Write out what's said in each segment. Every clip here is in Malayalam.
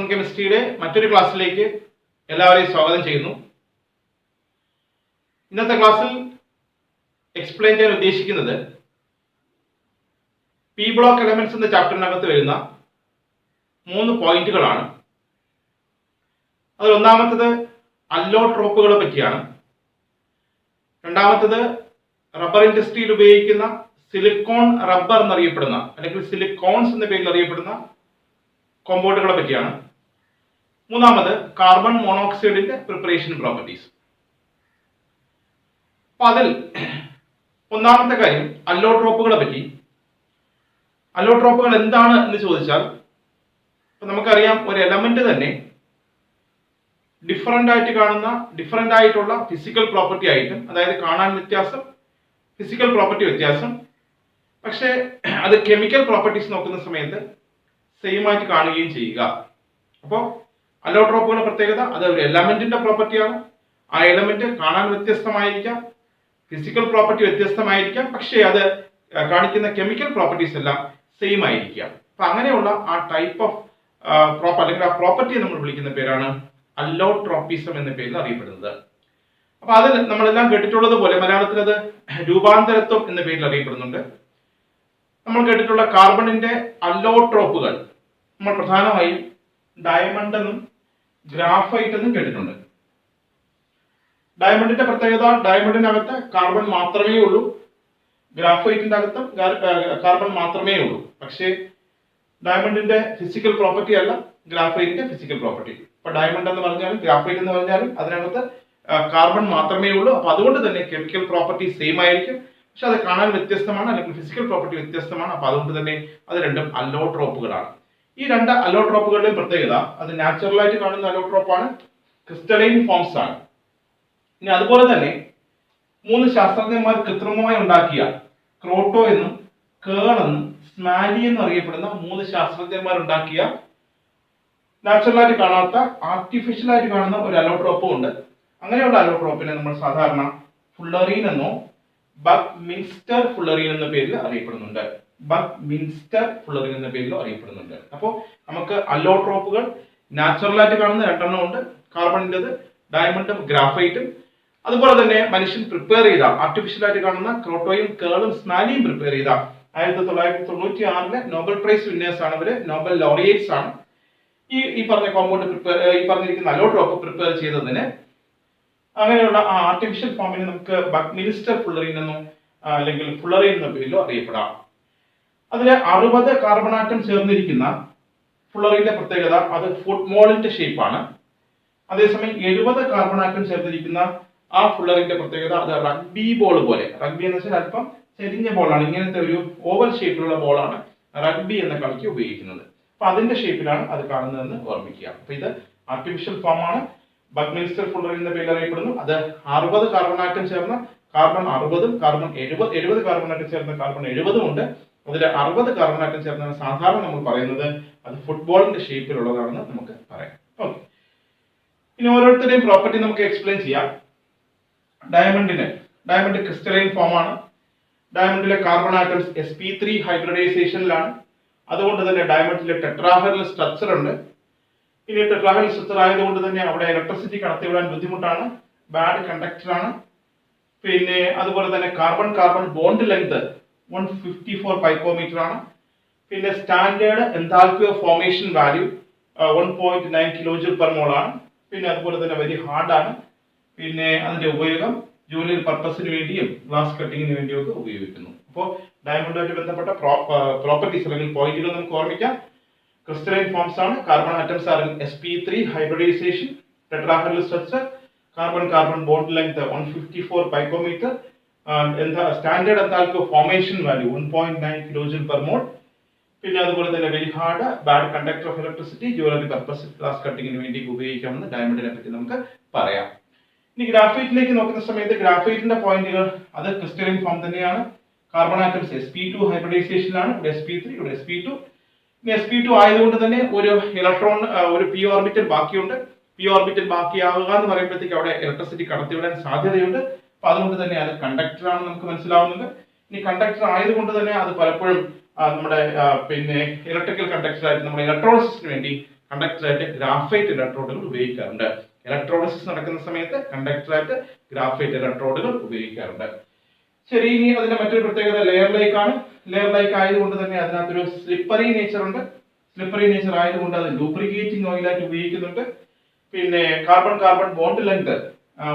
+1 കെമിസ്ട്രിയുടെ മറ്റൊരു ക്ലാസ്സിലേക്ക് എല്ലാവരെയും സ്വാഗതം ചെയ്യുന്നു. ഇന്നത്തെ ക്ലാസ്സിൽ എക്സ്പ്ലെയിൻ ചെയ്യാൻ ഉദ്ദേശിക്കുന്നത് പി ബ്ലോക്ക് എലമെന്റ്സ് എന്ന ചാപ്റ്ററിനകത്ത് വരുന്ന 3 പോയിന്റുകളാണ്. അതിൽ ഒന്നാമത്തത് അല്ലോട്രോപ്പുകളെ പറ്റിയാണ്. രണ്ടാമത്തത് റബ്ബർ ഇൻഡസ്ട്രിയിൽ ഉപയോഗിക്കുന്ന സിലിക്കോൺ റബ്ബർ എന്നറിയപ്പെടുന്ന അല്ലെങ്കിൽ സിലിക്കോൺസ് എന്ന പേരിൽ അറിയപ്പെടുന്ന കോമ്പൗണ്ടുകളെ പറ്റിയാണ്. മൂന്നാമത് കാർബൺ മോണോക്സൈഡിന്റെ പ്രിപ്പറേഷൻ പ്രോപ്പർട്ടീസ്. അപ്പൊ അതിൽ ഒന്നാമത്തെ കാര്യം അല്ലോട്രോപ്പുകളെ പറ്റി. അല്ലോട്രോപ്പുകൾ എന്താണ് എന്ന് ചോദിച്ചാൽ, നമുക്കറിയാം ഒരു എലമെന്റ് തന്നെ ഡിഫറെന്റ് ആയിട്ടുള്ള ഫിസിക്കൽ പ്രോപ്പർട്ടി ആയിട്ടും, അതായത് കാണാൻ വ്യത്യാസം, ഫിസിക്കൽ പ്രോപ്പർട്ടി വ്യത്യാസം, പക്ഷേ അത് കെമിക്കൽ പ്രോപ്പർട്ടീസ് നോക്കുന്ന സമയത്ത് സെയിം ആയിട്ട് കാണുകയും ചെയ്യുക. അപ്പോൾ അല്ലോട്രോപ്പുകളുടെ പ്രത്യേകത അത് ഒരു എലമെന്റിന്റെ പ്രോപ്പർട്ടിയാണ്. ആ എലമെന്റ് കാണാൻ വ്യത്യസ്തമായിരിക്കാം, ഫിസിക്കൽ പ്രോപ്പർട്ടി വ്യത്യസ്തമായിരിക്കാം, പക്ഷേ അത് കാണിക്കുന്ന കെമിക്കൽ പ്രോപ്പർട്ടീസ് എല്ലാം സെയിം ആയിരിക്കാം. അപ്പൊ അങ്ങനെയുള്ള ആ ടൈപ്പ് ഓഫ് അല്ലെങ്കിൽ ആ പ്രോപ്പർട്ടിയെ നമ്മൾ വിളിക്കുന്ന പേരാണ് അല്ലോട്രോപ്പിസം എന്ന പേരിൽ അറിയപ്പെടുന്നത്. അപ്പൊ അതിൽ നമ്മളെല്ലാം കേട്ടിട്ടുള്ളത് പോലെ മലയാളത്തിൽ അത് രൂപാന്തരത്വം എന്ന പേരിൽ അറിയപ്പെടുന്നുണ്ട്. നമ്മൾ കേട്ടിട്ടുള്ള കാർബണിന്റെ അല്ലോട്രോപ്പുകൾ നമ്മൾ പ്രധാനമായും ഡയമണ്ട് എന്നും ഗ്രാഫൈറ്റ് എന്നും കേട്ടിട്ടുണ്ട്. ഡയമണ്ടിന്റെ പ്രത്യേകത, ഡയമണ്ടിനകത്ത് കാർബൺ മാത്രമേ ഉള്ളൂ, ഗ്രാഫൈറ്റിന്റെ അകത്തും കാർബൺ മാത്രമേ ഉള്ളൂ. പക്ഷേ ഡയമണ്ടിന്റെ ഫിസിക്കൽ പ്രോപ്പർട്ടി അല്ല ഗ്രാഫൈറ്റിന്റെ ഫിസിക്കൽ പ്രോപ്പർട്ടി. ഇപ്പൊ ഡയമണ്ട് എന്ന് പറഞ്ഞാലും ഗ്രാഫൈറ്റ് എന്ന് പറഞ്ഞാലും അതിനകത്ത് കാർബൺ മാത്രമേ ഉള്ളൂ. അപ്പൊ അതുകൊണ്ട് തന്നെ കെമിക്കൽ പ്രോപ്പർട്ടി സെയിം ആയിരിക്കും, പക്ഷെ അത് കാണാൻ വ്യത്യസ്തമാണ്, അല്ലെങ്കിൽ ഫിസിക്കൽ പ്രോപ്പർട്ടി വ്യത്യസ്തമാണ്. അപ്പൊ അതുകൊണ്ട് തന്നെ അത് രണ്ടും അല്ലോട്രോപ്പുകളാണ്. ഈ രണ്ട് അല്ലോട്രോപ്പുകളുടെയും പ്രത്യേകത, അത് നാച്ചുറലായിട്ട് കാണുന്ന അല്ലോട്രോപ്പാണ്, ക്രിസ്റ്റലൈൻ ഫോംസ് ആണ്. ഇനി അതുപോലെ തന്നെ 3 ശാസ്ത്രജ്ഞന്മാർ കൃത്രിമമായി ഉണ്ടാക്കിയ ക്രോട്ടോ എന്നും കേൾ എന്നും സ്മാലി എന്നും അറിയപ്പെടുന്ന 3 ശാസ്ത്രജ്ഞന്മാർ ഉണ്ടാക്കിയ നാച്ചുറലായിട്ട് കാണാത്ത ആർട്ടിഫിഷ്യൽ ആയിട്ട് കാണുന്ന ഒരു അല്ലോട്രോപ്പും ഉണ്ട്. അങ്ങനെയുള്ള അല്ലോട്രോപ്പിനെ നമ്മൾ സാധാരണ ഫുള്ളറീൻ എന്നോ ബക്ക്മിൻസ്റ്റർ ഫുള്ളറീൻ എന്ന പേരിൽ അറിയപ്പെടുന്നുണ്ട്. ബക്ക്മിൻസ്റ്റർ ഫുള്ളറീൻ എന്ന പേരിൽ അറിയപ്പെടുന്നുണ്ട്. അപ്പോൾ നമുക്ക് അല്ലോട്രോപ്പുകൾ നാച്ചുറലായിട്ട് കാണുന്ന 2 എണ്ണം ഉണ്ട്, കാർബണിൻ്റെത്, ഡയമണ്ടും ഗ്രാഫൈറ്റും. അതുപോലെ തന്നെ മനുഷ്യൻ പ്രിപ്പയർ ചെയ്ത ആർട്ടിഫിഷ്യൽ ആയിട്ട് കാണുന്ന ക്രോട്ടോയും കേളും സ്മാലിയും പ്രിപ്പയർ ചെയ്ത 1996 നോബൽ പ്രൈസ് വിന്നേഴ്സ് ആണ് ഇവര്, നോബൽ ലോറിയേറ്റ്സ് ആണ്. ഈ പറഞ്ഞ കോമ്പൗണ്ട് ഈ പറഞ്ഞിരിക്കുന്ന അല്ലോട്രോപ്പ് പ്രിപ്പയർ ചെയ്തതിന് അങ്ങനെയുള്ള ആ ആർട്ടിഫിഷ്യൽ ഫോമിനെ നമുക്ക് ബക്ക്മിൻസ്റ്റർ ഫുള്ളറീൻ എന്നോ അല്ലെങ്കിൽ ഫുള്ളറീൻ എന്ന പേരിലോ അറിയപ്പെടാം. അതിലെ 60 കാർബൺ ആറ്റം ചേർന്നിരിക്കുന്ന ഫുള്ളറീന്റെ പ്രത്യേകത അത് ഫുട്ബോളിന്റെ ഷേപ്പാണ്. അതേസമയം 70 കാർബൺ ആറ്റം ചേർന്നിരിക്കുന്ന ആ ഫുള്ളറിന്റെ പ്രത്യേകത അത് റഗ്ബി ബോൾ പോലെ, റഗ്ബി എന്ന് വെച്ചാൽ അല്പം ചെരിഞ്ഞ ബോളാണ്, ഇങ്ങനത്തെ ഒരു ഓവൽ ഷേപ്പിലുള്ള ബോളാണ് റഗ്ബി എന്ന കളിക്ക് ഉപയോഗിക്കുന്നത്. അപ്പൊ അതിന്റെ ഷേപ്പിലാണ് അത് കാണുന്നതെന്ന് ഓർമ്മിക്കുക. അപ്പൊ ഇത് ആർട്ടിഫിഷ്യൽ ഫോം ആണ്, ബക്ക്മിൻസ്റ്റർ ഫുള്ളറിൻ എന്ന പേരിൽ അറിയപ്പെടുന്നു. അത് 60 കാർബൺ ആറ്റം ചേർന്ന കാർബൺ 60ഉം കാർബൺ 70 കാർബൺ ആറ്റം ചേർന്ന കാർബൺ 70ഉം ഉണ്ട്. അതിൽ 60 കാർബൺ ആറ്റം ചേർന്ന സാധാരണ നമ്മൾ പറയുന്നത് അത് ഫുട്ബോളിന്റെ ഷേപ്പിലുള്ളതാണെന്ന് നമുക്ക് പറയാം. ഓക്കെ, ഇനി ഓരോരുത്തരുടെയും പ്രോപ്പർട്ടി നമുക്ക് എക്സ്പ്ലെയിൻ ചെയ്യാം. ഡയമണ്ട് ക്രിസ്റ്റലൈൻ ഫോം ആണ്. ഡയമണ്ടിലെ കാർബൺ ആറ്റംസ് sp3 ഹൈബ്രിഡൈസേഷനിലാണ്. അതുകൊണ്ട് തന്നെ ഡയമണ്ടിലെ ടെട്രാഹെഡ്രൽ സ്ട്രക്ചർ ഉണ്ട്. ഇനി ടെട്രാഹെഡ്രൽ സ്ട്രക്ചർ ആയതുകൊണ്ട് തന്നെ അവിടെ ഇലക്ട്രിസിറ്റി കടത്തിവിടാൻ ബുദ്ധിമുട്ടാണ്, ബാഡ് കണ്ടക്ടർ ആണ്. പിന്നെ അതുപോലെ തന്നെ കാർബൺ ബോണ്ട് ലെങ്ത് 154 പൈക്കോമീറ്റർ ആണ്. പിന്നെ standard enthalpy of formation value 1.9 kilojoule per മോൾ ആണ്. പിന്നെ അതുപോലെ തന്നെ വെരി ഹാർഡ് ആണ്. പിന്നെ അതിന്റെ ഉപയോഗം ജൂനിയർ പർപ്പസിന് വേണ്ടിയും ഗ്ലാസ് കട്ടിങ്ങിന് വേണ്ടിയും ഒക്കെ ഉപയോഗിക്കുന്നു. അപ്പോൾ ഡയമണ്ടുമായിട്ട് ബന്ധപ്പെട്ട പ്രോപ്പർട്ടീസ് അല്ലെങ്കിൽ പോയിന്റുകൾ നമുക്ക് ഓർമ്മിക്കാം. ക്രിസ്റ്റലൈൻ ഫോംസ് ആണ്, carbon atoms are in sp3 hybridisation, tetrahedral structure, carbon bond length 154 picometre, standard enthalpy of formation value 1.9 kilojoule per mole. പിന്നെ അതുപോലെ തന്നെ very hard, bad conductor of electricity, jewellery purpose, glass കട്ടിങ്ങിന് വേണ്ടി ഉപയോഗിക്കാമെന്ന് ഡയമണ്ടിനെ പറ്റി നമുക്ക് പറയാം. ഇനി ഗ്രാഫൈറ്റിലേക്ക് നോക്കുന്ന സമയത്ത് ഗ്രാഫൈറ്റിന്റെ പോയിന്റുകൾ അത് ക്രിസ്റ്റലൈൻ ഫോം തന്നെയാണ്. കാർബൺ ആറ്റംസ് sp2 ഹൈബ്രിഡൈസേഷനിലാണ്, ഇവിടെ sp3, ഇവിടെ sp2. ഇനി sp2 ആയതുകൊണ്ട് തന്നെ ഒരു ഇലക്ട്രോൺ, ഒരു p ഓർബിറ്റൽ ബാക്കിയുണ്ട്. p ഓർബിറ്റൽ ബാക്കിയാവുക എന്ന് പറയുമ്പോഴത്തേക്ക് അവിടെ ഇലക്ട്രിസിറ്റി കടത്തിവിടാൻ സാധ്യതയുണ്ട്. അപ്പൊ അതുകൊണ്ട് തന്നെ അത് കണ്ടക്ടർ ആണെന്ന് നമുക്ക് മനസ്സിലാവുന്നുണ്ട്. ഇനി കണ്ടക്ടർ ആയതുകൊണ്ട് തന്നെ അത് പലപ്പോഴും നമ്മുടെ പിന്നെ ഇലക്ട്രിക്കൽ കണ്ടക്ടർ ആയിട്ട് നമ്മുടെ ഇലക്ട്രോളിസിന് വേണ്ടി കണ്ടക്ടറായിട്ട് ഗ്രാഫൈറ്റ് ഇലക്ട്രോഡുകൾ ഉപയോഗിക്കാറുണ്ട്. ഇലക്ട്രോളിസിസ് നടക്കുന്ന സമയത്ത് കണ്ടക്ടറായിട്ട് ഗ്രാഫൈറ്റ് ഇലക്ട്രോഡുകൾ ഉപയോഗിക്കാറുണ്ട്. ശരി, ഇനി അതിന്റെ മറ്റൊരു പ്രത്യേകത ലെയർ ലൈക്ക് ആണ്. ലെയർ ലൈക്ക് ആയതുകൊണ്ട് തന്നെ അതിനകത്തൊരു സ്ലിപ്പറി നേച്ചർ ഉണ്ട്. സ്ലിപ്പറി നേച്ചർ ആയതുകൊണ്ട് അത് ലൂബ്രിക്കേറ്റിംഗ് ഓയിലായിട്ട് ഉപയോഗിക്കുന്നുണ്ട്. പിന്നെ carbon carbon bond length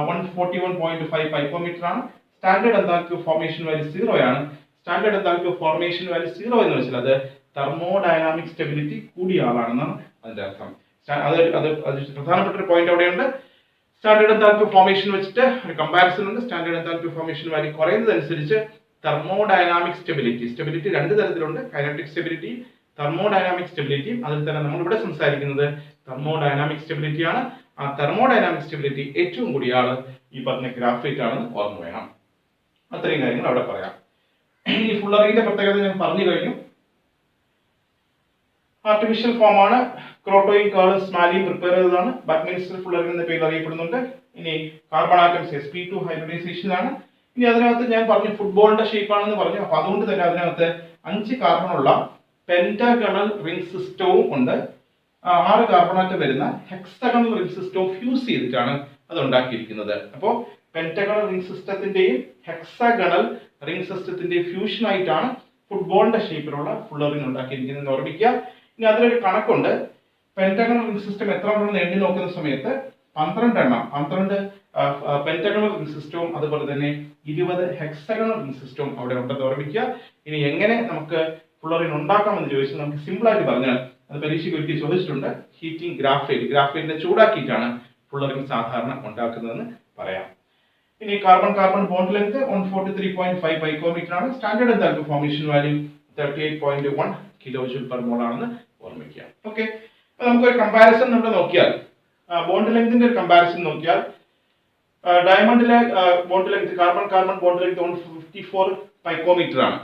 141.5 picometre ആണ്. Standard enthalpy of formation value 0 ആണ്. Standard enthalpy of formation value 0 എന്ന് വെച്ചാൽ അത് തെർമോഡൈനാമിക് സ്റ്റെബിലിറ്റി കൂടിയ ആളാണെന്നാണ് അതിന്റെ അർത്ഥം. അത് പ്രധാനപ്പെട്ട ഒരു പോയിന്റ് അവിടെയുണ്ട്. സ്റ്റാൻഡേർഡ് എൻതാൽപ്പി ഓഫ് ഫോർമേഷൻ വെച്ചിട്ട് ഒരു കമ്പാരിസൺ ഉണ്ട്. Standard enthalpy of formation value കുറയുന്നതനുസരിച്ച് തെർമോഡൈനാമിക് സ്റ്റെബിലിറ്റി രണ്ട് തരത്തിലുണ്ട്. Kinetic stability, thermodynamic stability. അതിൽ തന്നെ നമ്മൾ ഇവിടെ സംസാരിക്കുന്നത് തെർമോഡൈനാമിക് സ്റ്റെബിലിറ്റി ആണ്. ആ തെർമോഡൈനാമിക് സ്റ്റെബിലിറ്റി ഏറ്റവും കൂടിയ ആള് ഈ പറഞ്ഞ ഗ്രാഫൈറ്റ് ആണെന്ന് ഓർമ്മ വേണം. അത്രയും കാര്യങ്ങൾ അവിടെ പറയാം. ഈ ഫുള്ളറിന്റെ പ്രത്യേകത ഞാൻ പറഞ്ഞു കഴിഞ്ഞു. ആർട്ടിഫിഷ്യൽ ഫോം ആണ്. ക്രോട്ടോയും കേളും സ്മാലിയും പ്രിപ്പയർ ചെയ്തതാണ്. ബക്ക്മിൻസ്റ്റർ ഫുള്ളറിൻ എന്ന പേരിൽ അറിയപ്പെടുന്നുണ്ട്. ഇനി കാർബൺ ആറ്റംസ് sp2 ഹൈബ്രിഡൈസേഷനിലാണ്. ഇനി അതിനകത്ത് ഞാൻ പറഞ്ഞു ഫുട്ബോളിന്റെ ഷേപ്പ് ആണെന്ന് പറഞ്ഞു. അപ്പൊ അതുകൊണ്ട് തന്നെ അതിനകത്ത് 5 കാർബണുള്ള പെന്റാഗണൽ റിംഗ് സിസ്റ്റവും ഉണ്ട്. 6 കാർബണാറ്റ് വരുന്ന ഹെക്സഗണൽ റിംഗ് സിസ്റ്റവും ഫ്യൂസ് ചെയ്തിട്ടാണ് അത് ഉണ്ടാക്കിയിരിക്കുന്നത്. അപ്പോൾ പെന്റഗണൽ റിംഗ് സിസ്റ്റത്തിന്റെയും ഹെക്സഗണൽ റിംഗ് സിസ്റ്റത്തിന്റെയും ഫ്യൂഷൻ ആയിട്ടാണ് ഫുട്ബോളിന്റെ ഷേപ്പിലുള്ള ഫുള്ളറിൻ ഉണ്ടാക്കിയിരിക്കുന്നത് ഓർമ്മിക്കുക. ഇനി അതിലൊരു കണക്കുണ്ട്. പെന്റഗണൽ റിംഗ് സിസ്റ്റം എത്ര ഉണ്ടെന്ന് എണ്ണി നോക്കുന്ന സമയത്ത് 12 എണ്ണം, 12 പെന്റഗണൽ റിംഗ് സിസ്റ്റവും അതുപോലെ തന്നെ 20 ഹെക്സഗണൽ റിംഗ് സിസ്റ്റവും അവിടെ ഉണ്ടെന്ന് ഓർമ്മിക്കുക. ഇനി എങ്ങനെ നമുക്ക് ഫുള്ളറിൻ ഉണ്ടാക്കാമെന്ന് ചോദിച്ചാൽ നമുക്ക് സിമ്പിൾ ആയിട്ട് പറഞ്ഞാൽ അത് പരീക്ഷയ്ക്ക് ഒരിക്കൽ ചോദിച്ചിട്ടുണ്ട്. ഹീറ്റിംഗ് ഗ്രാഫൈറ്റിനെ ചൂടാക്കിയിട്ടാണ് ഫുള്ളറിൻ സാധാരണ ഉണ്ടാക്കുന്നതെന്ന് പറയാം. ഇനി carbon carbon bond length 143.5 picometre ആണ്. Standard enthalpy formation value 38.1 kilojoule per mole ആണെന്ന് ഓർമ്മിക്കുക. ഓക്കെ, നമുക്കൊരു കമ്പാരിസൺ നമ്മൾ നോക്കിയാൽ ബോണ്ട് ലെങ്തിന്റെ ഒരു കമ്പാരിസൺ നോക്കിയാൽ ഡയമണ്ടിലെ bond length carbon carbon bond length 154 picometre ആണ്.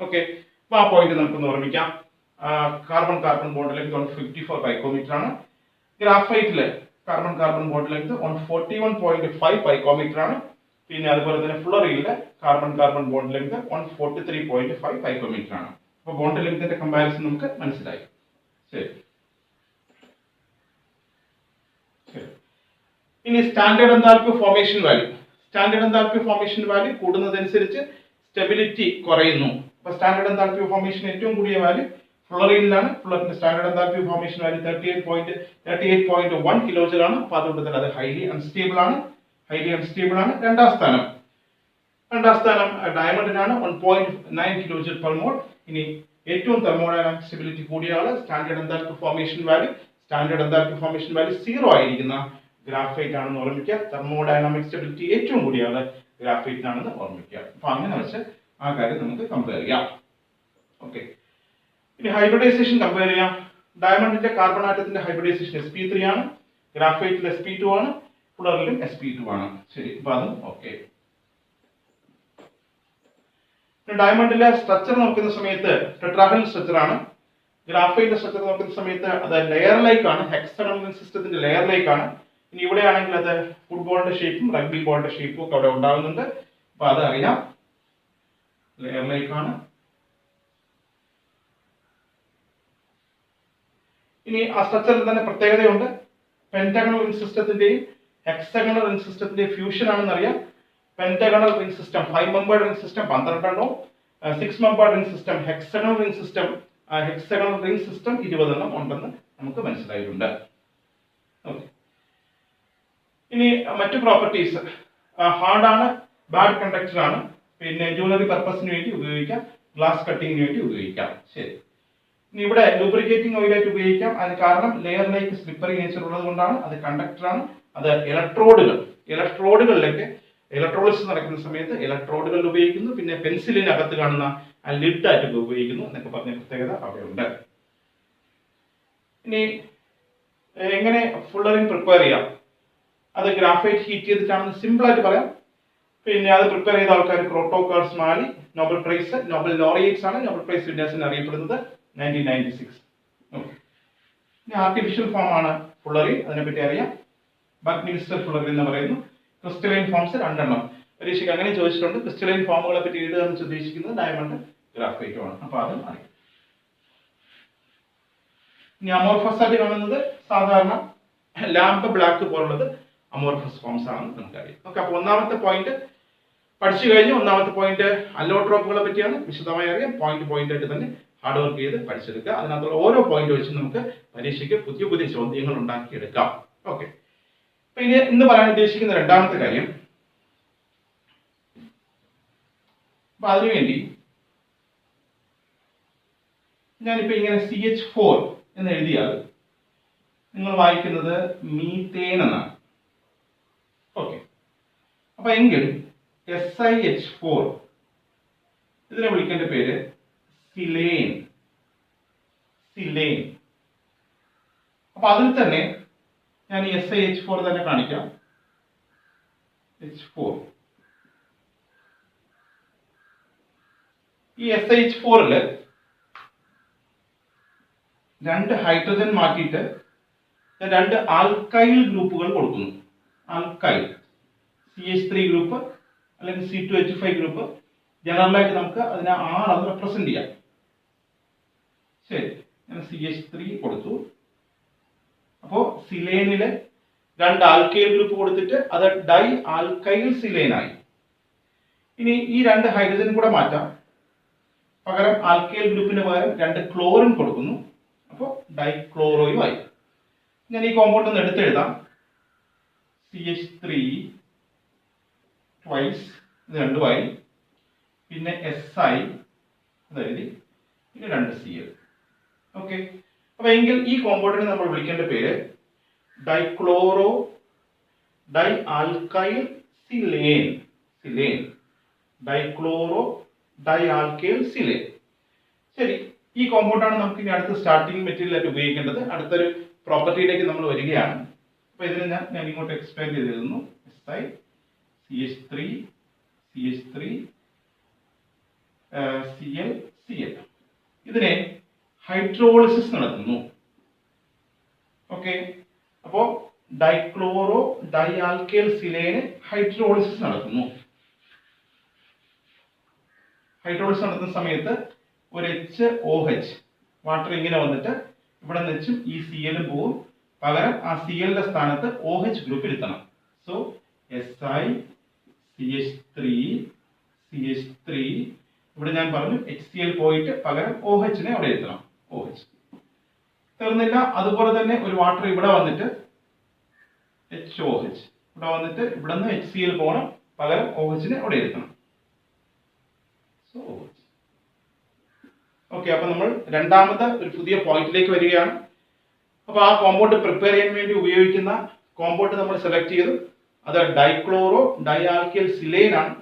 ഓക്കെ, അപ്പൊ ആ പോയിന്റ് നമുക്കൊന്ന് ഓർമ്മിക്കാം. Carbon carbon bond length 154 picometre ആണ്. ഗ്രാഫൈറ്റിലെ carbon carbon bond length 141.5 picometre ആണ്. പിന്നെ അതുപോലെ തന്നെ ഫുള്ളറിയിലെ carbon carbon bond length 143.5 picometre ആണ്. അപ്പൊ ബോണ്ട് ലെങ്തിന്റെ കമ്പാരിസൺ നമുക്ക് മനസ്സിലായി. ശരി, ഇനി standard enthalpy formation value. Standard enthalpy formation value കൂടുന്നതനുസരിച്ച് സ്റ്റെബിലിറ്റി കുറയുന്നു. അപ്പൊ സ്റ്റാൻഡേർഡ് എൻതാൽപ്പി ഫോർമേഷൻ ഏറ്റവും കൂടിയ വാല്യൂ ഫ്ലോറിനിലാണ്. ഫ്ലോറിന്റെ standard enthalpy formation value 38.1 kilojoule ആണ്. അപ്പൊ അതുകൊണ്ട് തന്നെ അത് ഹൈലി അൺസ്റ്റേബിൾ ആണ്. രണ്ടാം സ്ഥാനം ഡയമണ്ടിനാണ് 1.9 കിലോജൂൾ പെർ മോൾ. ഇനി ഏറ്റവും തെർമോഡൈനാമിക് സ്റ്റെബിലിറ്റി കൂടിയ ആള് സ്റ്റാൻഡേർഡ് എൻതാൽപ്പി ഫോർമേഷൻ വാല്യൂ 0 ആയിരിക്കുന്ന ഗ്രാഫൈറ്റ് ആണെന്ന് ഓർമ്മിക്കുക. തെർമോഡൈനാമിക് സ്റ്റെബിലിറ്റി ഏറ്റവും കൂടിയ ആള് ഗ്രാഫൈറ്റ് ആണെന്ന് ഓർമ്മിക്കുക. അപ്പൊ അങ്ങനെ വെച്ച് ആ കാര്യം നമുക്ക് കമ്പയർ ചെയ്യാം. ഓക്കെ, ഇനി ഹൈബ്രിഡൈസേഷൻ കമ്പയർ ചെയ്യാം. ഡയമണ്ടിന്റെ കാർബൺ ആറ്റത്തിന്റെ ഹൈബ്രിഡൈസേഷൻ sp3 ആണ്. ഗ്രാഫൈറ്റിൽ sp2 ആണ്. ഫുള്ളറിലും sp2 ആണ്. ശരി, അപ്പൊ അതും ഓക്കെ. ഡയമണ്ടിലെ സ്ട്രക്ചർ നോക്കുന്ന സമയത്ത് ടെട്രാഹെഡ്രൽ സ്ട്രക്ചർ ആണ്. ഗ്രാഫൈറ്റിന്റെ സ്ട്രക്ചർ നോക്കുന്ന സമയത്ത് അത് ലെയർ ലൈക്ക് ആണ്. ഹെക്സഗണൽ സിസ്റ്റത്തിന്റെ ലെയർ ലൈക്ക് ആണ്. ഇനി ഇവിടെ ആണെങ്കിൽ അത് ഫുട്ബോളിന്റെ ഷേപ്പും റഗ്ബി ബോളിന്റെ ഷേപ്പും ഒക്കെ അവിടെ ഉണ്ടാകുന്നുണ്ട്. അപ്പൊ അതറിയാം, ലെയർ ലൈക്ക് ആണ്. ഇനി ആ സ്ട്രക്ചറിൽ തന്നെ പ്രത്യേകതയുണ്ട്. പെന്റഗണൽ റിംഗ് സിസ്റ്റത്തിന്റെയും ഹെക്സഗണൽ റിംഗ് സിസ്റ്റത്തിന്റെയും ഫ്യൂഷൻ ആണെന്ന് അറിയാം. Pentagonal ring system 5 membered ring system 12 എണ്ണവും 6 membered ring system hexagonal ring system 20 എണ്ണം ഉണ്ടെന്ന് നമുക്ക് മനസ്സിലായിട്ടുണ്ട്. ഇനി മറ്റു പ്രോപ്പർട്ടീസ് ഹാർഡാണ്, ബാഡ് കണ്ടക്ടർ ആണ്, പിന്നെ ജ്വല്ലറി പർപ്പസിന് വേണ്ടി ഉപയോഗിക്കാം, ഗ്ലാസ് കട്ടിങ്ങിന് വേണ്ടി ഉപയോഗിക്കാം. ശരി, ഇനി ഇവിടെ ലൂബ്രിക്കേറ്റിംഗ് ഓയിലായിട്ട് ഉപയോഗിക്കാം. അതിന് കാരണം ലെയർ ലൈക്ക് സ്ലിപ്പറി നേച്ചർ ഉള്ളത് കൊണ്ടാണ്. അത് കണ്ടക്ടറാണ്. അത് ഇലക്ട്രോഡുകളിലൊക്കെ ഇലക്ട്രോളിസിസ് നടക്കുന്ന സമയത്ത് ഇലക്ട്രോഡുകളിൽ ഉപയോഗിക്കുന്നു. പിന്നെ പെൻസിലിനകത്ത് കാണുന്ന ആ ലിഡ് ആയിട്ട് ഉപയോഗിക്കുന്നു എന്നൊക്കെ പറഞ്ഞ പ്രത്യേകത അവിടെ ഉണ്ട്. ഇനി എങ്ങനെ ഫുള്ളറിൻ പ്രിപ്പയർ ചെയ്യാം? അത് ഗ്രാഫൈറ്റ് ഹീറ്റ് ചെയ്തിട്ടാണെന്ന് സിമ്പിൾ ആയിട്ട് പറയാം. പിന്നെ അത് പ്രിപ്പയർ ചെയ്ത ആൾക്കാർ ക്രോട്ടോ കേൾ സ്മാലി, നോബൽ ലോറിയേറ്റ്സ് ആണ്. നോബൽ പ്രൈസ് വിന്നേഴ്സിന് അറിയപ്പെടുന്നത് 1996. ഇനി ആർട്ടിഫിഷ്യൽ ഫോം ആണ് ഫുള്ളറിൻ. അതിനെപ്പറ്റി അറിയാം. ബക്ക്മിൻസ്റ്റർ ഫുള്ളറിൻ എന്ന് പറയുന്നു. ക്രിസ്റ്റലൈൻ ഫോംസ് 2 എണ്ണം. പരീക്ഷയ്ക്ക് അങ്ങനെ ചോദിച്ചിട്ടുണ്ട്. ക്രിസ്റ്റലൈൻ ഫോമുകളെ പറ്റി എഴുതുക എന്ന് ഉദ്ദേശിക്കുന്നത് ഡയമണ്ട് ഗ്രാഫൈറ്റും ആണ്. അപ്പൊ അതും അറിയാം. ഇനി അമോർഫസ് ആയിട്ട് കാണുന്നത് സാധാരണ ലാംബ് ബ്ലാക്ക് പോലുള്ളത് അമോർഫസ് ഫോംസ് ആണെന്ന് നമുക്കറിയാം. ഓക്കെ, അപ്പോൾ ഒന്നാമത്തെ പോയിന്റ് പഠിച്ചു കഴിഞ്ഞു. ഒന്നാമത്തെ പോയിന്റ് അല്ലോട്രോപ്പുകളെ പറ്റിയാണ്, വിശദമായി അറിയാം. പോയിന്റ് ആയിട്ട് തന്നെ ഹാർഡ് വർക്ക് ചെയ്ത് പഠിച്ചെടുക്കുക. അതിനകത്തുള്ള ഓരോ പോയിന്റ് വെച്ച് നമുക്ക് പരീക്ഷയ്ക്ക് പുതിയ പുതിയ ചോദ്യങ്ങൾ ഉണ്ടാക്കിയെടുക്കാം. ഓക്കെ, അപ്പൊ ഇന്ന് പറയാൻ ഉദ്ദേശിക്കുന്ന രണ്ടാമത്തെ കാര്യം, അപ്പൊ അതിനുവേണ്ടി ഞാനിപ്പോ ഇങ്ങനെ CH4 എന്ന് എഴുതിയാൽ നിങ്ങൾ വായിക്കുന്നത് മീത്തേൻ എന്നാണ്. ഓക്കെ, അപ്പൊ എങ്കിൽ SiH4 ഇതിനെ വിളിക്കേണ്ട പേര് സിലേൻ. സിലേൻ. അപ്പൊ അതിൽ തന്നെ ഞാൻ ഈ SiH4 തന്നെ കാണിക്കാം. H4. ഈ SiH4 രണ്ട് ഹൈഡ്രജൻ മാറ്റിയിട്ട് രണ്ട് ആൽക്കൈൽ ഗ്രൂപ്പുകൾ കൊടുക്കുന്നു. ആൽക്കൈൽ CH3 ഗ്രൂപ്പ് അല്ലെങ്കിൽ C2H5 ഗ്രൂപ്പ്. ജനറലായിട്ട് നമുക്ക് അതിനെ R എന്ന് റെപ്രസെന്റ് ചെയ്യാം. ശരി, ഞാൻ CH3 കൊടുത്തു. അപ്പോ സിലേനിലെ രണ്ട് ആൽക്കൈൽ ഗ്രൂപ്പ് കൊടുത്തിട്ട് അത് ഡൈ ആൽക്കൈൽ സിലേനായി. ഇനി ഈ രണ്ട് ഹൈഡ്രജൻ കൂടെ മാറ്റാം. പകരം ആൽക്കൈൽ ഗ്രൂപ്പിന് പകരം രണ്ട് ക്ലോറിൻ കൊടുക്കുന്നു. അപ്പോൾ ഡൈക്ലോറോയും ആയി. ഞാൻ ഈ കോമ്പൗണ്ട് ഒന്ന് എടുത്തെഴുതാം. CH3 ട്വൈസ്, ഇത് രണ്ടുമായി. പിന്നെ Si അതെഴുതി, പിന്നെ രണ്ട് Cl. ഓക്കെ, അപ്പൊ എങ്കിൽ ഈ കോമ്പൗണ്ടിനെ നമ്മൾ വിളിക്കേണ്ട പേര് dichloro di alkyl silane. Silane, dichloro di alkyl silane. ശരി, ഈ കോമ്പൗണ്ടാണ് നമുക്ക് ഇനി അടുത്ത സ്റ്റാർട്ടിംഗ് മെറ്റീരിയൽ ആയിട്ട് ഉപയോഗിക്കേണ്ടത്. അടുത്തൊരു പ്രോപ്പർട്ടിയിലേക്ക് നമ്മൾ വരികയാണ്. അപ്പൊ ഇതിനെ ഞാൻ ഇങ്ങോട്ട് എക്സ്പാൻഡ് ചെയ്ത് എഴുതുന്നു. Si CH3 Cl Cl. ഇതിനെ ഹൈഡ്രോളിസിസ് നടത്തുന്നു. ഓക്കെ, അപ്പോ ഡൈക്ലോറോ ഡൈ ആൽക്കൈൽ സിലേന് ഹൈഡ്രോളിസിസ് നടത്തുന്നു. ഹൈഡ്രോളിസിസ് നടത്തുന്ന സമയത്ത് ഒരു HOH വാട്ടർ ഇങ്ങനെ വന്നിട്ട് ഇവിടെ നിന്ന് ഈ Cl പോവും. പകരം ആ Cl സ്ഥാനത്ത് OH ഗ്രൂപ്പ് ഇരുത്തണം. സോ CH3 ഇവിടെ ഞാൻ പറഞ്ഞു HCl പോയിട്ട് പകരം OH നെ അവിടെ ഇരുത്തണം. OH തീർന്നില്ല. അതുപോലെ തന്നെ ഒരു വാട്ടർ ഇവിടെ വന്നിട്ട് HOH ഇവിടെ വന്നിട്ട് ഇവിടെ നിന്ന് HCl പോകണം, പകരം OH നെ അവിടെ ഇരുത്തണം. So OH. ഓക്കെ, അപ്പൊ നമ്മൾ രണ്ടാമത്തെ ഒരു പുതിയ പോയിന്റിലേക്ക് വരികയാണ്. അപ്പൊ ആ കോമ്പൗണ്ട് പ്രിപ്പയർ ചെയ്യാൻ വേണ്ടി ഉപയോഗിക്കുന്ന കോമ്പൗണ്ട് നമ്മൾ സെലക്ട് ചെയ്തു. അത് ഡൈക്ലോറോ ഡൈ ആൽക്കൈൽ സിലേൻ ആണ്.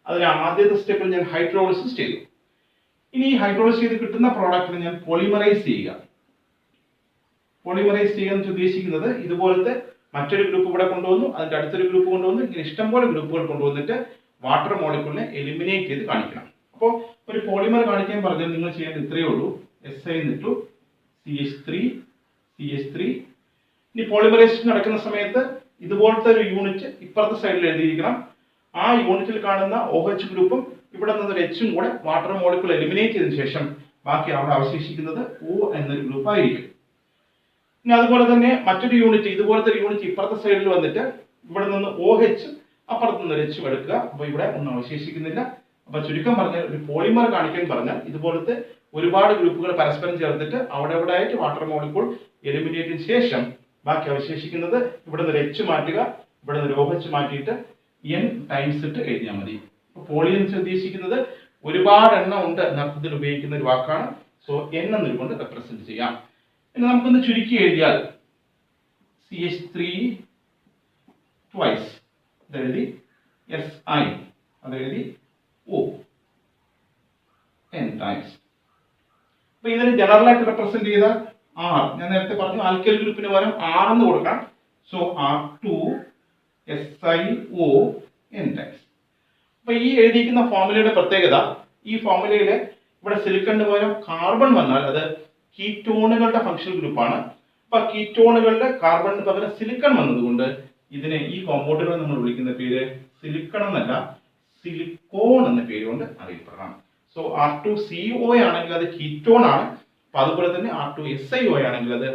അതിന് ആദ്യത്തെ സ്റ്റെപ്പിൽ ഞാൻ ഹൈഡ്രോളിസിസ് ചെയ്തു. ഇനി ഈ ഹൈഡ്രോളിസിസ് ചെയ്ത് കിട്ടുന്ന പ്രോഡക്റ്റിനെ ഞാൻ പോളിമറൈസ് ചെയ്യുക. പോളിമറൈസ് ചെയ്യുക എന്ന് ഉദ്ദേശിക്കുന്നത് ഇതുപോലത്തെ മറ്റൊരു ഗ്രൂപ്പ് ഇവിടെ കൊണ്ടുവന്നു, അതിന്റെ അടുത്തൊരു ഗ്രൂപ്പ് കൊണ്ടുവന്നു, ഇങ്ങനെ ഇഷ്ടംപോലെ ഗ്രൂപ്പുകൾ കൊണ്ടുവന്നിട്ട് വാട്ടർ മോളിക്യൂളിനെ എലിമിനേറ്റ് ചെയ്ത് കാണിക്കണം. അപ്പോൾ ഒരു പോളിമർ കാണിക്കാൻ പറഞ്ഞാൽ നിങ്ങൾ ചെയ്യേണ്ടത് ഇത്രയേ ഉള്ളൂ. Si എന്നിട്ടു CH3. ഇനി പോളിമറൈസേഷൻ നടക്കുന്ന സമയത്ത് ഇതുപോലത്തെ ഒരു യൂണിറ്റ് ഇപ്പുറത്തെ സൈഡിൽ എഴുതിയിരിക്കണം. ആ യൂണിറ്റിൽ കാണുന്ന OH ഗ്രൂപ്പും ഇവിടെ നിന്നൊരു H കൂടെ വാട്ടർ മോളിക്യൂൾ എലിമിനേറ്റ് ചെയ്തതിനു ശേഷം ബാക്കി അവിടെ അവശേഷിക്കുന്നത് O എന്നൊരു ഗ്രൂപ്പ് ആയിരിക്കും. ഇനി അതുപോലെ തന്നെ മറ്റൊരു യൂണിറ്റ്, ഇതുപോലത്തെ ഒരു യൂണിറ്റ് ഇപ്പുറത്തെ സൈഡിൽ വന്നിട്ട് ഇവിടെ നിന്ന് OH അപ്പുറത്ത് നിന്ന് ഒരു H എടുക്കുക. അപ്പൊ ഇവിടെ ഒന്നും അവശേഷിക്കുന്നില്ല. അപ്പൊ ചുരുക്കം പറഞ്ഞാൽ ഒരു പോളിമർ കാണിക്കാൻ പറഞ്ഞാൽ ഇതുപോലത്തെ ഒരുപാട് ഗ്രൂപ്പുകൾ പരസ്പരം ചേർത്തിട്ട് അവിടെ എവിടെ ആയിട്ട് വാട്ടർ മോളിക്യൂൾ എലിമിനേറ്റിന് ശേഷം ബാക്കി അവശേഷിക്കുന്നത് ഇവിടെ നിന്ന് ഒരു H മാറ്റുക, ഇവിടെ നിന്ന് ഒരു OH മാറ്റിയിട്ട് N ടൈംസ് ഇട്ട് എഴുതിയാൽ മതി. പോളി എന്ന് ഉദ്ദേശിക്കുന്നത് ഒരുപാട് എണ്ണം ഉണ്ട് എന്നർത്ഥത്തിൽ ഉപയോഗിക്കുന്ന ഒരു വാക്കാണ്. സോ N എന്നതുകൊണ്ട് റെപ്രസെന്റ് ചെയ്യാം. ഇനി നമുക്കൊന്ന് ചുരുക്കി എഴുതിയാൽ CH3 ട്വൈസ് അതെഴുതി, Si അതെഴുതി, O N ടൈംസ്. അപ്പൊ ഇതിന് ജനറൽ ആയിട്ട് റെപ്രസെന്റ് ചെയ്ത R, ഞാൻ നേരത്തെ പറഞ്ഞു ആൽക്കൈൽ ഗ്രൂപ്പിന് പകരം R എന്ന് കൊടുക്കാം. So R2 SiO N times. അപ്പൊ ഈ എഴുതിയിരിക്കുന്ന ഫോർമുലയുടെ പ്രത്യേകത, ഈ ഫോർമുലയിലെ ഇവിടെ സിലിക്കണിന് പകരം കാർബൺ വന്നാൽ അത് കീറ്റോണുകളുടെ ഫങ്ഷണൽ ഗ്രൂപ്പാണ്. അപ്പൊ കീറ്റോണുകളുടെ കാർബണിന് പകരം സിലിക്കൺ വന്നതുകൊണ്ട് ഇതിനെ ഈ കോമ്പൗണ്ടുകളെ നമ്മൾ വിളിക്കുന്ന പേര് സിലിക്കൺ എന്നല്ല, സിലിക്കോൺ എന്ന പേര് കൊണ്ട് അറിയപ്പെടണം. സോ R2CO ആണെങ്കിൽ അത് കീറ്റോൺ ആണ്. അപ്പൊ അതുപോലെ തന്നെ R2SiO ആണെങ്കിൽ അത്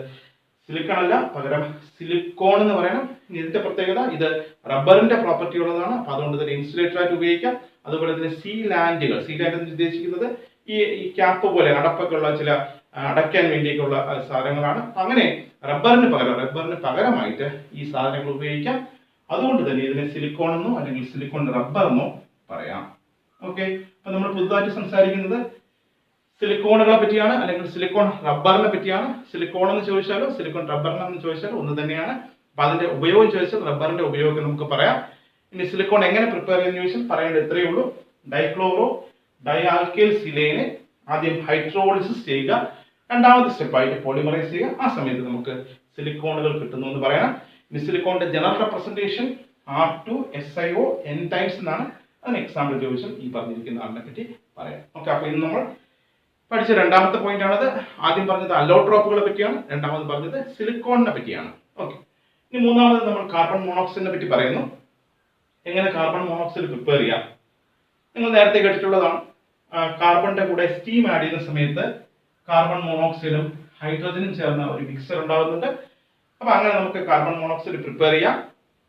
സിലിക്കൺ അല്ല, പകരം സിലിക്കോൺ എന്ന് പറയണം. ഇതിന്റെ പ്രത്യേകത ഇത് റബ്ബറിന്റെ പ്രോപ്പർട്ടി ഉള്ളതാണ്. അപ്പൊ അതുകൊണ്ട് തന്നെ ഇൻസുലേറ്റർ ആയിട്ട് ഉപയോഗിക്കാം. അതുപോലെ തന്നെ സീലാൻഡുകൾ എന്ന് ഉദ്ദേശിക്കുന്നത് ഈ ക്യാപ്പ് പോലെ അടപ്പൊക്കെ ഉള്ള ചില അടയ്ക്കാൻ വേണ്ടിയിട്ടുള്ള സാധനങ്ങളാണ്. അങ്ങനെ റബ്ബറിന് പകരമായിട്ട് ഈ സാധനങ്ങൾ ഉപയോഗിക്കാം. അതുകൊണ്ട് തന്നെ ഇതിനെ സിലിക്കോൺ എന്നോ അല്ലെങ്കിൽ സിലിക്കോൺ റബ്ബർ എന്നോ പറയാം. ഓക്കെ, അപ്പൊ നമ്മൾ പുതുതായിട്ട് സംസാരിക്കുന്നത് സിലിക്കോണുകളെ പറ്റിയാണ്, അല്ലെങ്കിൽ സിലിക്കോൺ റബ്ബറിനെ പറ്റിയാണ്. സിലിക്കോൺ എന്ന് ചോദിച്ചാലോ സിലിക്കോൺ റബ്ബറിനെന്ന് ചോദിച്ചാലോ ഒന്ന് തന്നെയാണ്. അപ്പൊ അതിന്റെ ഉപയോഗം ചോദിച്ചാൽ റബ്ബറിന്റെ ഉപയോഗം നമുക്ക് പറയാം. ഇനി സിലിക്കോൺ എങ്ങനെ പ്രിപ്പയർ ചെയ്യുന്ന ചോദിച്ചാൽ പറയേണ്ടത് ഇത്രയേ ഉള്ളൂ. ഡൈക്ലോറോ ഡൈആൽക്കൈൽ സിലേനെ ആദ്യം ഹൈഡ്രോളിസിസ് ചെയ്യുക, രണ്ടാമത്തെ സ്റ്റെപ്പായിട്ട് പോളിമറൈസ് ചെയ്യുക. ആ സമയത്ത് നമുക്ക് സിലിക്കോണുകൾ കിട്ടുന്നു എന്ന് പറയാം. ഇനി സിലിക്കോണിന്റെ general representation R2SiO n times എന്നാണ്. അതിന് എക്സാമ്പിൾ ചോദിച്ചാൽ ഈ പറഞ്ഞിരിക്കുന്ന ആളിനെ പറ്റി പറയാം. ഓക്കെ, അപ്പൊ ഇന്ന് നമ്മൾ പഠിച്ച രണ്ടാമത്തെ പോയിന്റ് ആണത്. ആദ്യം പറഞ്ഞത് അലോട്രോപ്പുകളെ പറ്റിയാണ്, രണ്ടാമത് പറഞ്ഞത് സിലിക്കോണിനെ പറ്റിയാണ്. ഓക്കെ, ഇനി മൂന്നാമത് നമ്മൾ കാർബൺ മോണോക്സൈഡിനെ പറ്റി പറയുന്നു. എങ്ങനെ കാർബൺ മോണോക്സൈഡ് പ്രിപ്പയർ ചെയ്യാം? നിങ്ങൾ നേരത്തെ കേട്ടിട്ടുള്ളതാണ്. കാർബണിന്റെ കൂടെ സ്റ്റീം ആഡ് ചെയ്യുന്ന സമയത്ത് കാർബൺ മോണോക്സൈഡും ഹൈഡ്രജനും ചേർന്ന ഒരു മിക്സർ ഉണ്ടാകുന്നുണ്ട്. അപ്പൊ അങ്ങനെ നമുക്ക് കാർബൺ മോണോക്സൈഡ് പ്രിപ്പയർ ചെയ്യാം.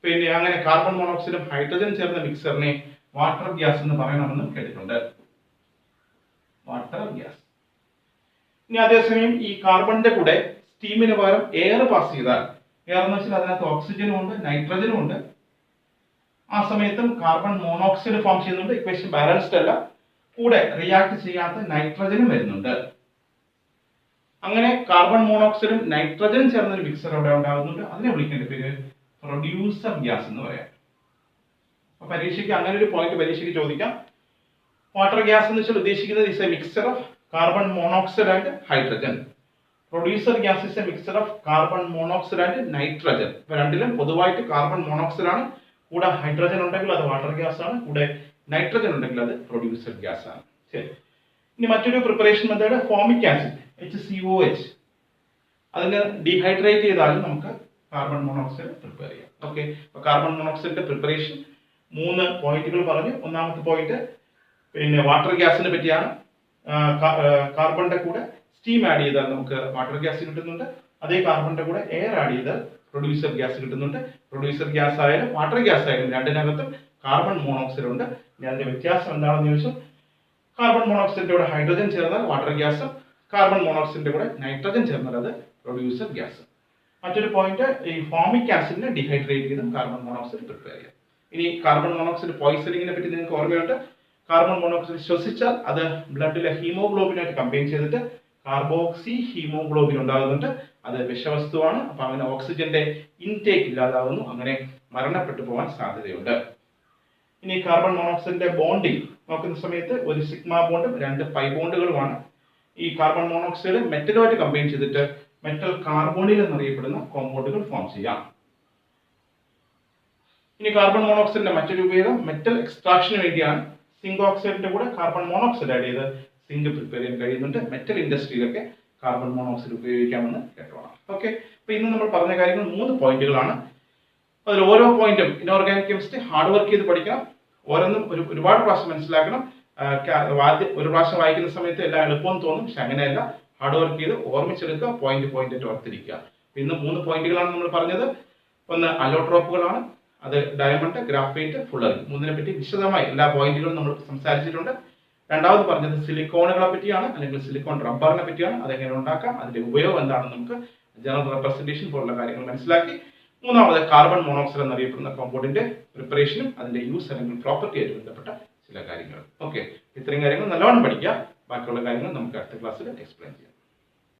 പിന്നെ അങ്ങനെ കാർബൺ മോണോക്സൈഡും ഹൈഡ്രജനും ചേർന്ന മിക്സറിനെ വാട്ടർ ഗ്യാസ് എന്ന് പറയണമെന്നും കേട്ടിട്ടുണ്ട്. Water gas. ഇനി അതേസമയം ഈ കാർബണിന്റെ കൂടെ സ്റ്റീമിന് പകരം എയർ പാസ് ചെയ്താൽ, എയർ എന്ന് വെച്ചാൽ അതിനകത്ത് ഓക്സിജനും ഉണ്ട് നൈട്രജനും ഉണ്ട്, ആ സമയത്തും കാർബൺ മോണോക്സൈഡ് ഫോം ചെയ്യുന്നുണ്ട്. ഇക്വേഷൻ ബാലൻസ്ഡ് അല്ല, കൂടെ റിയാക്ട് ചെയ്യാത്ത നൈട്രജനും വരുന്നുണ്ട്. അങ്ങനെ കാർബൺ മോണോക്സൈഡും നൈട്രജനും ചേർന്ന ഒരു മിക്സർ അവിടെ ഉണ്ടാകുന്നുണ്ട്. അതിനെ വിളിക്കേണ്ട പേര് പ്രൊഡ്യൂസർ ഗ്യാസ് എന്ന് പറയാം. അപ്പൊ പരീക്ഷയ്ക്ക് അങ്ങനെ ഒരു പോയിന്റ് പരീക്ഷയ്ക്ക് ചോദിക്കാം. വാട്ടർ ഗ്യാസ് എന്ന് വെച്ചാൽ ഉദ്ദേശിക്കുന്നത് is A mixer of carbon monoxide and hydrogen. Producer gas is A mixer of carbon monoxide and nitrogen. ഇപ്പൊ രണ്ടിലും പൊതുവായിട്ട് കാർബൺ മോണോക്സൈഡ് ആണ്, കൂടെ ഹൈഡ്രജൻ ഉണ്ടെങ്കിൽ അത് വാട്ടർ ഗ്യാസ് ആണ്, കൂടെ നൈട്രജൻ ഉണ്ടെങ്കിൽ അത് പ്രൊഡ്യൂസർ ഗ്യാസ് ആണ്. ശരി, ഇനി മറ്റൊരു preparation method formic acid HCOH. അതിന് ഡീഹൈഡ്രേറ്റ് ചെയ്താലും നമുക്ക് കാർബൺ മോണോക്സൈഡ് പ്രിപ്പയർ ചെയ്യാം. ഓക്കെ, അപ്പൊ കാർബൺ മോണോക്സൈഡിന്റെ പ്രിപ്പറേഷൻ 3 പോയിന്റുകൾ പറഞ്ഞു. ഒന്നാമത്തെ പോയിന്റ് പിന്നെ വാട്ടർ ഗ്യാസിനെ പറ്റിയാണ്. കാർബണിന്റെ കൂടെ സ്റ്റീം ആഡ് ചെയ്താൽ നമുക്ക് വാട്ടർ ഗ്യാസ് കിട്ടുന്നുണ്ട്. അതേ കാർബണിന്റെ കൂടെ എയർ ആഡ് ചെയ്താൽ പ്രൊഡ്യൂസർ ഗ്യാസ് കിട്ടുന്നുണ്ട്. പ്രൊഡ്യൂസർ ഗ്യാസ് ആയാലും വാട്ടർ ഗ്യാസ് ആയാലും രണ്ടിനകത്തും കാർബൺ മോണോക്സൈഡ് ഉണ്ട്. ഇനി അതിന്റെ വ്യത്യാസം എന്താണെന്ന് ചോദിച്ചാൽ കാർബൺ മോണോക്സൈഡിന്റെ കൂടെ ഹൈഡ്രജൻ ചേർന്നാൽ വാട്ടർ ഗ്യാസും കാർബൺ മോണോക്സൈഡിന്റെ കൂടെ നൈട്രജൻ ചേർന്നാൽ അത് പ്രൊഡ്യൂസർ ഗ്യാസ്. മറ്റൊരു പോയിന്റ്, ഈ ഫോമിക് ആസിഡിനെ ഡീഹൈഡ്രേറ്റ് ചെയ്തും കാർബൺ മോണോക്സൈഡ് പ്രിപ്പയർ ചെയ്യാം. ഇനി കാർബൺ മോണോക്സൈഡ് പോയിസണിങ്ങിനെ പറ്റി നിങ്ങൾക്ക് ഓർമ്മയുണ്ട്. കാർബൺ മോണോക്സൈഡ് ശ്വസിച്ചാൽ അത് ബ്ലഡിലെ ഹീമോഗ്ലോബിനായിട്ട് കമ്പൈൻ ചെയ്തിട്ട് കാർബോക്സി ഹീമോഗ്ലോബിൻ ഉണ്ടാകുന്നുണ്ട്. അത് വിഷവസ്തുവാണ്. അപ്പൊ അങ്ങനെ ഓക്സിജന്റെ ഇൻടേക്ക് ഇല്ലാതാവുന്നു, അങ്ങനെ മരണപ്പെട്ടു പോകാൻ സാധ്യതയുണ്ട്. ഇനി കാർബൺ മോണോക്സൈഡിന്റെ ബോണ്ടിങ് നോക്കുന്ന സമയത്ത് ഒരു സിഗ്മ ബോണ്ടും 2 പൈ ബോണ്ടുകളുമാണ്. ഈ കാർബൺ മോണോക്സൈഡ് മെറ്റലുമായിട്ട് കമ്പൈൻ ചെയ്തിട്ട് മെറ്റൽ കാർബോണിൽ എന്നറിയപ്പെടുന്ന കോമ്പൗണ്ടുകൾ ഫോം ചെയ്യാം. ഇനി കാർബൺ മോണോക്സൈഡിന്റെ മറ്റൊരു ഉപയോഗം മെറ്റൽ എക്സ്ട്രാക്ഷന് വേണ്ടിയാണ്. സിങ്ക് ഓക്സൈഡിന്റെ കൂടെ കാർബൺ മോണോക്സൈഡ് ആഡ് ചെയ്ത് സിങ്ക് പ്രിപ്പയർ ചെയ്യാൻ കഴിയുന്നുണ്ട്. മെറ്റൽ ഇൻഡസ്ട്രിയിലൊക്കെ കാർബൺ മോണോക്സൈഡ് ഉപയോഗിക്കാമെന്ന് കേട്ടോളാം. ഓക്കെ, അപ്പൊ ഇന്ന് നമ്മൾ പറഞ്ഞ കാര്യങ്ങൾ 3 പോയിന്റുകളാണ്. അതിൽ ഓരോ പോയിന്റും ഇനോർഗാനിക് കെമിസ്ട്രി ഹാർഡ് വർക്ക് ചെയ്ത് പഠിക്കണം. ഓരോന്നും ഒരുപാട് പ്രാവശ്യം മനസ്സിലാക്കണം. ഒരു പ്രാവശ്യം വായിക്കുന്ന സമയത്ത് എല്ലാം എളുപ്പമെന്ന് തോന്നും, പക്ഷെ അങ്ങനെയല്ല. ഹാർഡ് വർക്ക് ചെയ്ത് ഓർമ്മിച്ചെടുക്കുക, പോയിന്റ് ആയിട്ട് ഓർത്തിരിക്കുക. ഇന്ന് 3 പോയിന്റുകളാണ് നമ്മൾ പറഞ്ഞത്. ഒന്ന് അലോട്രോപ്പുകളാണ്, അത് ഡയമണ്ട്, ഗ്രാഫൈറ്റ്, ഫുള്ളറിൻ. 3നെ പറ്റി വിശദമായി എല്ലാ പോയിന്റുകളും നമ്മൾ സംസാരിച്ചിട്ടുണ്ട്. രണ്ടാമത് പറഞ്ഞത് സിലിക്കോണുകളെ പറ്റിയാണ്, അല്ലെങ്കിൽ സിലിക്കോൺ റബ്ബറിനെ പറ്റിയാണ്. അതെങ്ങനെ ഉണ്ടാക്കാം, അതിന്റെ ഉപയോഗം എന്താണെന്ന് നമുക്ക് ജനറൽ റെപ്രസെന്റേഷൻ പോലുള്ള കാര്യങ്ങൾ മനസ്സിലാക്കി. മൂന്നാമത് കാർബൺ മോണോക്സൈഡ് എന്നറിയപ്പെടുന്ന കോമ്പൗണ്ടിന്റെ പ്രിപ്പറേഷനും അതിന്റെ യൂസ് അല്ലെങ്കിൽ പ്രോപ്പർട്ടി ആയിട്ട് ബന്ധപ്പെട്ട ചില കാര്യങ്ങൾ. ഓക്കെ, ഇത്രയും കാര്യങ്ങൾ നല്ലവണ്ണം പഠിക്കുക. ബാക്കിയുള്ള കാര്യങ്ങൾ നമുക്ക് അടുത്ത ക്ലാസ്സിൽ എക്സ്പ്ലെയിൻ ചെയ്യാം.